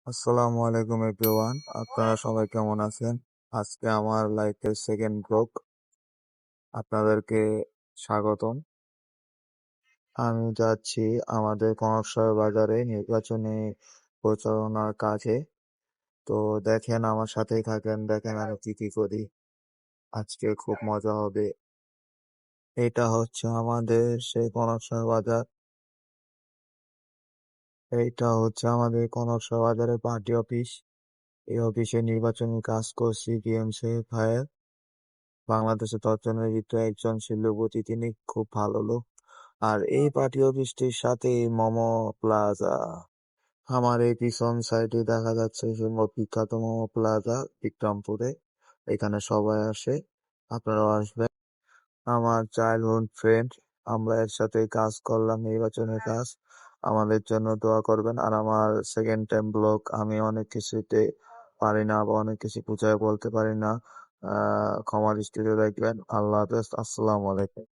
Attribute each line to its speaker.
Speaker 1: আসসালামু আলাইকুম এভরিওয়ান, আপনারা সবাই কেমন আছেন? আজকে আমার লাইফের সেকেন্ড ব্লগ, আপনাদেরকে স্বাগতম। আমি যাচ্ছি আমাদের কনকশাল বাজারে নির্বাচনী প্রচারণার কাজে। তো দেখেন, আমার সাথেই থাকেন, দেখেন আমি কি কি করি। আজকে খুব মজা হবে। এটা হচ্ছে আমাদের সেই কনকশাল বাজার। এইটা হচ্ছে আমাদের কনকশাল বাজারের পার্টি অফিস। এই অফিসে নির্বাচনী কাজ করছি টিএমসি ভাইয়ের। বাংলাদেশে তর্জনবিদ একজন শিল্পপতি, তিনি খুব ভালো লোক। আর এই পার্টি অফিসটির সাথে মোমো প্লাজা। আমার এই পিছন সাইডে দেখা যাচ্ছে সে বিখ্যাত মোমো প্লাজা বিক্রমপুরে। এখানে সবাই আসে, আপনারাও আসবেন। আমার চাইল্ডহুড ফ্রেন্ড, আমরা একসাথে কাজ করলাম, নির্বাচনের কাজ। আমাদের জন্য দোয়া করবেন। আর আমার সেকেন্ড টাইম ব্লগ, আমি অনেক কিছুতে পারি না বা অনেক কিছু বুঝায় বলতে পারি না, ক্ষমা দৃষ্টিতে দেখবেন। আল্লাহ হাফেজ, আসসালামু আলাইকুম।